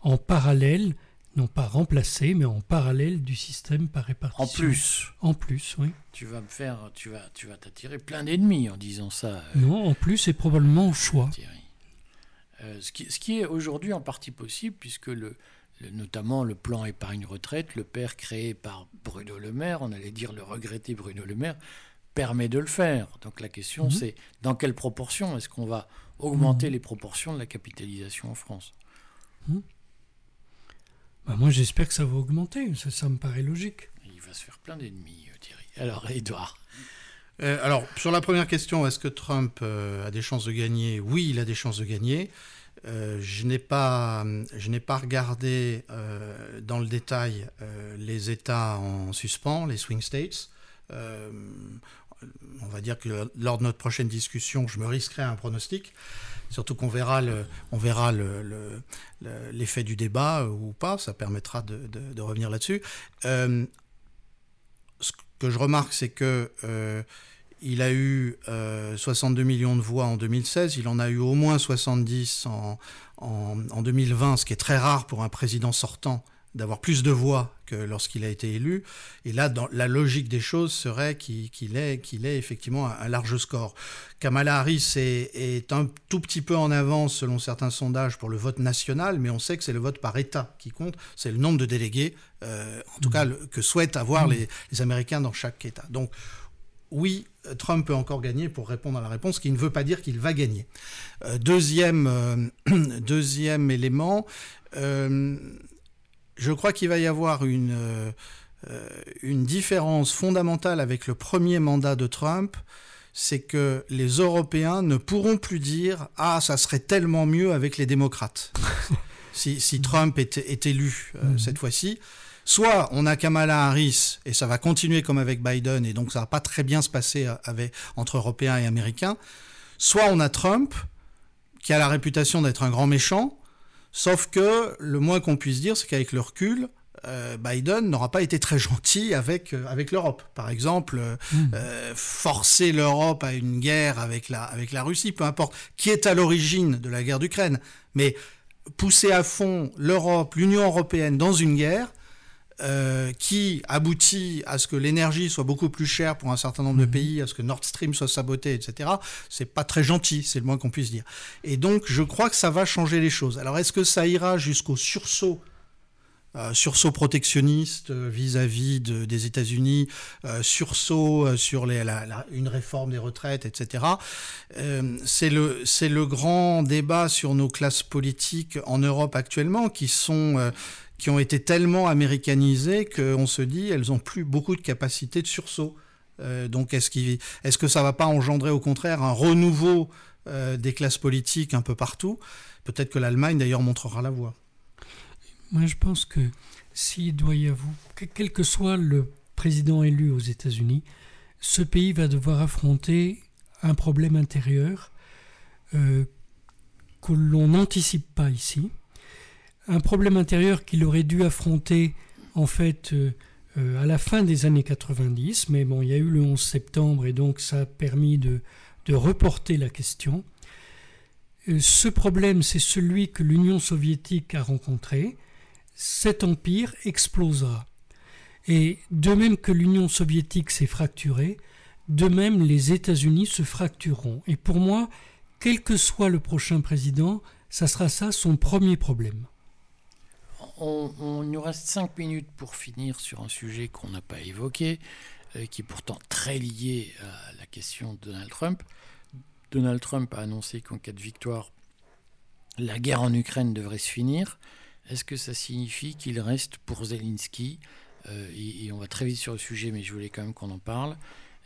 en parallèle, non pas remplacé, mais en parallèle du système par répartition. En plus, oui. Tu vas t'attirer plein d'ennemis en disant ça. Non, en plus, c'est probablement au choix. Thierry. Ce qui est aujourd'hui en partie possible, puisque notamment le plan épargne retraite, le père créé par Bruno Le Maire, on allait dire le regretté Bruno Le Maire, permet de le faire. Donc la question c'est dans quelle proportion est-ce qu'on va augmenter les proportions de la capitalisation en France? Moi, j'espère que ça va augmenter. Ça me paraît logique. Il va se faire plein d'ennemis, Thierry. Alors, Édouard. Alors, sur la première question, est-ce que Trump a des chances de gagner? Oui, il a des chances de gagner. Je n'ai pas regardé dans le détail les États en suspens, les swing states. On va dire que lors de notre prochaine discussion, je me risquerai à un pronostic. Surtout qu'on verra l'effet du débat ou pas, ça permettra de revenir là-dessus. Ce que je remarque, c'est qu'il a eu 62 millions de voix en 2016, il en a eu au moins 70 en 2020, ce qui est très rare pour un président sortant d'avoir plus de voix que lorsqu'il a été élu. Et là, dans la logique des choses serait qu'il ait effectivement un large score. Kamala Harris est un tout petit peu en avance selon certains sondages pour le vote national, mais on sait que c'est le vote par État qui compte, c'est le nombre de délégués, en tout cas que souhaitent avoir les Américains dans chaque État. Donc oui, Trump peut encore gagner pour répondre à la réponse, ce qui ne veut pas dire qu'il va gagner. Deuxième élément, je crois qu'il va y avoir une différence fondamentale avec le premier mandat de Trump, c'est que les Européens ne pourront plus dire « Ah, ça serait tellement mieux avec les démocrates » si Trump est élu cette fois-ci. Soit on a Kamala Harris, et ça va continuer comme avec Biden, et donc ça va pas très bien se passer entre Européens et Américains. Soit on a Trump, qui a la réputation d'être un grand méchant, sauf que le moins qu'on puisse dire, c'est qu'avec le recul, Biden n'aura pas été très gentil avec l'Europe. Par exemple, forcer l'Europe à une guerre avec la Russie, peu importe qui est à l'origine de la guerre d'Ukraine, mais pousser à fond l'Europe, l'Union européenne dans une guerre qui aboutit à ce que l'énergie soit beaucoup plus chère pour un certain nombre de pays, à ce que Nord Stream soit saboté, etc., c'est pas très gentil, c'est le moins qu'on puisse dire. Et donc, je crois que ça va changer les choses. Alors, est-ce que ça ira jusqu'au sursaut protectionniste vis-à-vis des États-Unis, sursaut sur une réforme des retraites, etc. C'est le grand débat sur nos classes politiques en Europe actuellement qui ont été tellement américanisées qu'on se dit elles n'ont plus beaucoup de capacité de sursaut. Donc est-ce que ça ne va pas engendrer au contraire un renouveau des classes politiques un peu partout? Peut-être que l'Allemagne d'ailleurs montrera la voie. Moi je pense que s'il doit y avoir, quel que soit le président élu aux États-Unis, ce pays va devoir affronter un problème intérieur que l'on n'anticipe pas ici. Un problème intérieur qu'il aurait dû affronter en fait à la fin des années 90, mais bon, il y a eu le 11 septembre et donc ça a permis de reporter la question. Ce problème, c'est celui que l'Union soviétique a rencontré. Cet empire explosera. Et de même que l'Union soviétique s'est fracturée, de même les États-Unis se fractureront. Et pour moi, quel que soit le prochain président, ça sera ça son premier problème. On nous reste 5 minutes pour finir sur un sujet qu'on n'a pas évoqué, qui est pourtant très lié à la question de Donald Trump. Donald Trump a annoncé qu'en cas de victoire, la guerre en Ukraine devrait se finir. Est-ce que ça signifie qu'il reste pour Zelensky, et on va très vite sur le sujet, mais je voulais quand même qu'on en parle,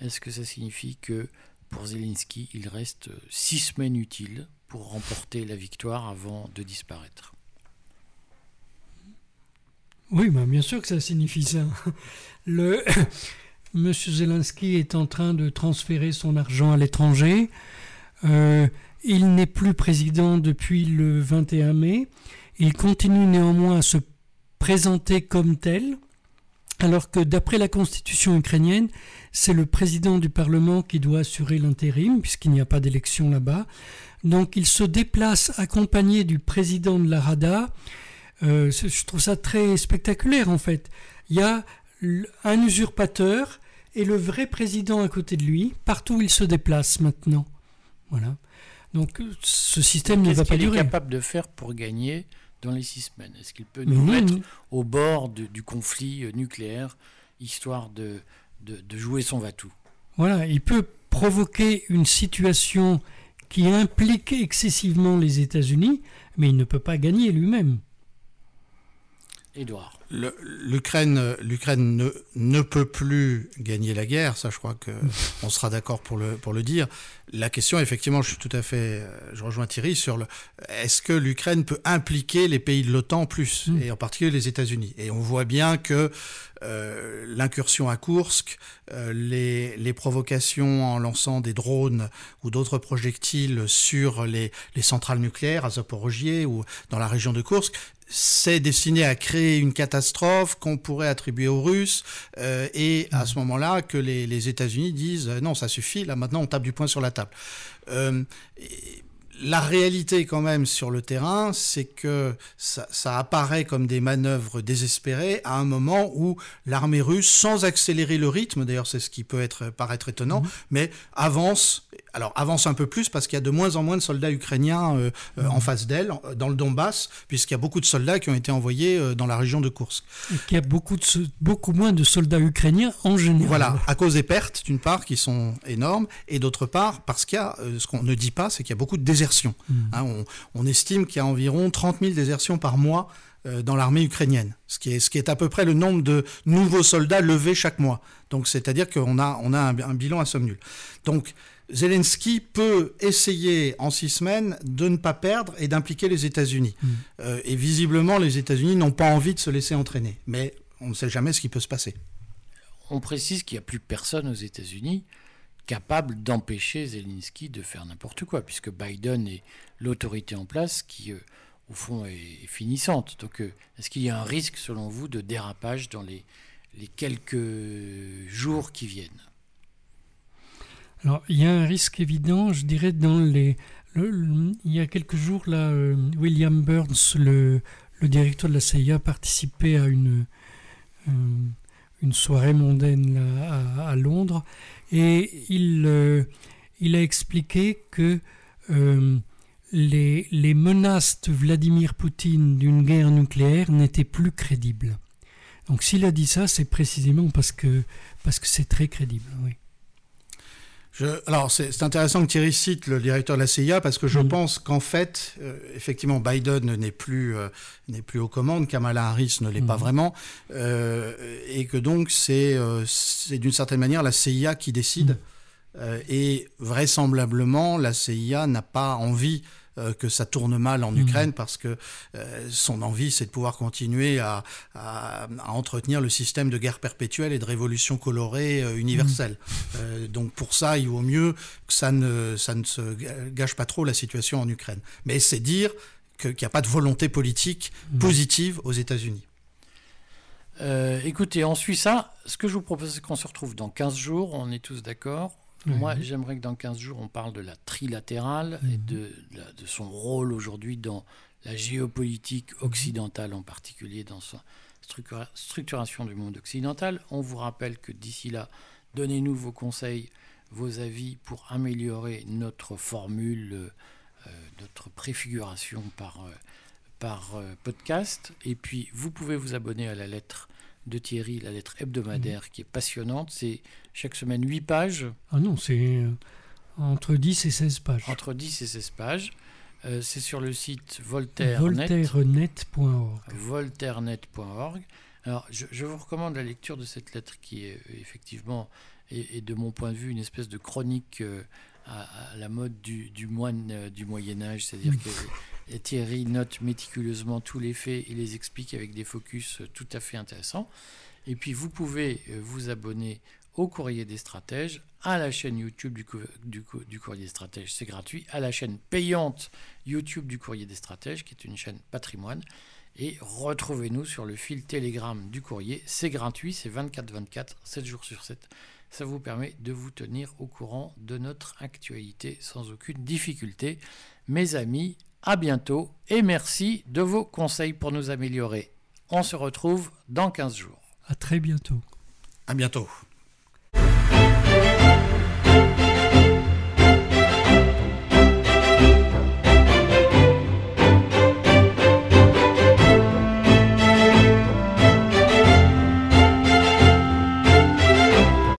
est-ce que ça signifie que pour Zelensky, il reste 6 semaines utiles pour remporter la victoire avant de disparaître? Oui, bah bien sûr que ça signifie ça. Monsieur Zelensky est en train de transférer son argent à l'étranger. Il n'est plus président depuis le 21 mai. Il continue néanmoins à se présenter comme tel, alors que d'après la constitution ukrainienne, c'est le président du Parlement qui doit assurer l'intérim, puisqu'il n'y a pas d'élection là-bas. Donc il se déplace accompagné du président de la Rada. Je trouve ça très spectaculaire en fait. Il y a un usurpateur et le vrai président à côté de lui, partout où il se déplace maintenant. Voilà. Donc ce système ne va pas durer. Qu'est-ce qu'il est capable de faire pour gagner dans les 6 semaines? Est-ce qu'il peut nous mettre au bord du conflit nucléaire, histoire de jouer son va-tout? Voilà, il peut provoquer une situation qui implique excessivement les États-Unis, mais il ne peut pas gagner lui-même. Édouard. L'Ukraine ne peut plus gagner la guerre, ça je crois qu'on sera d'accord pour le dire. La question, effectivement, je rejoins Thierry sur est-ce que l'Ukraine peut impliquer les pays de l'OTAN plus, et en particulier les États-Unis. Et on voit bien que l'incursion à Koursk, les provocations en lançant des drones ou d'autres projectiles sur les centrales nucléaires à Zaporozhye ou dans la région de Koursk, c'est destiné à créer une catastrophe qu'on pourrait attribuer aux Russes, et à ce moment-là que les États-Unis disent non, ça suffit, là maintenant on tape du poing sur la table. La réalité quand même sur le terrain, c'est que ça apparaît comme des manœuvres désespérées à un moment où l'armée russe, sans accélérer le rythme, d'ailleurs c'est ce qui peut paraître étonnant, mais avance un peu plus parce qu'il y a de moins en moins de soldats ukrainiens en face d'elle, dans le Donbass, puisqu'il y a beaucoup de soldats qui ont été envoyés dans la région de Koursk. Et qu'il y a beaucoup moins de soldats ukrainiens en général. Voilà, à cause des pertes, d'une part, qui sont énormes, et d'autre part, parce qu'il y a, ce qu'on ne dit pas, c'est qu'il y a beaucoup de désertions. On estime qu'il y a environ 30 000 désertions par mois dans l'armée ukrainienne, ce qui est à peu près le nombre de nouveaux soldats levés chaque mois. Donc, c'est-à-dire qu'on a un bilan à somme nulle. Donc, Zelensky peut essayer en 6 semaines de ne pas perdre et d'impliquer les États-Unis. Et visiblement, les États-Unis n'ont pas envie de se laisser entraîner. Mais on ne sait jamais ce qui peut se passer. On précise qu'il n'y a plus personne aux États-Unis capable d'empêcher Zelensky de faire n'importe quoi, puisque Biden est l'autorité en place qui, au fond, est finissante. Donc, est-ce qu'il y a un risque, selon vous, de dérapage dans les quelques jours qui viennent? Alors, il y a un risque évident, je dirais, il y a quelques jours, là, William Burns, le directeur de la CIA, participait à une soirée mondaine là, à Londres, et il a expliqué que les menaces de Vladimir Poutine d'une guerre nucléaire n'étaient plus crédibles. Donc s'il a dit ça, c'est précisément parce que c'est très crédible, oui. Alors, c'est intéressant que Thierry cite le directeur de la CIA parce que je pense qu'en fait, effectivement, Biden n'est plus aux commandes, Kamala Harris ne l'est pas vraiment, et que donc c'est d'une certaine manière la CIA qui décide, et vraisemblablement la CIA n'a pas envie que ça tourne mal en Ukraine parce que son envie, c'est de pouvoir continuer à entretenir le système de guerre perpétuelle et de révolution colorée universelle. Donc pour ça, il vaut mieux que ça ne se gâche pas trop la situation en Ukraine. Mais c'est dire qu'il n'y a pas de volonté politique positive aux États-Unis. Écoutez, on suit ça. Ce que je vous propose, c'est qu'on se retrouve dans 15 jours. On est tous d'accord. Moi, j'aimerais que dans 15 jours, on parle de la trilatérale et de son rôle aujourd'hui dans la géopolitique occidentale, en particulier dans sa structuration du monde occidental. On vous rappelle que d'ici là, donnez-nous vos conseils, vos avis pour améliorer notre formule, notre préfiguration par podcast. Et puis, vous pouvez vous abonner à la lettre de Thierry, la lettre hebdomadaire, qui est passionnante. C'est chaque semaine 8 pages. Ah non, c'est entre 10 et 16 pages. Entre 10 et 16 pages. C'est sur le site voltairenet.org. voltairenet.org. Alors, je vous recommande la lecture de cette lettre qui est effectivement, et de mon point de vue, une espèce de chronique à la mode du moine du Moyen-Âge. C'est-à-dire que Thierry note méticuleusement tous les faits et les explique avec des focus tout à fait intéressants. Et puis, vous pouvez vous abonner au Courrier des Stratèges, à la chaîne YouTube du Courrier des Stratèges, c'est gratuit, à la chaîne payante YouTube du Courrier des Stratèges, qui est une chaîne patrimoine, et retrouvez-nous sur le fil Telegram du Courrier, c'est gratuit, c'est 24/24, 7 jours sur 7. Ça vous permet de vous tenir au courant de notre actualité sans aucune difficulté. Mes amis, à bientôt et merci de vos conseils pour nous améliorer. On se retrouve dans 15 jours. À très bientôt. À bientôt.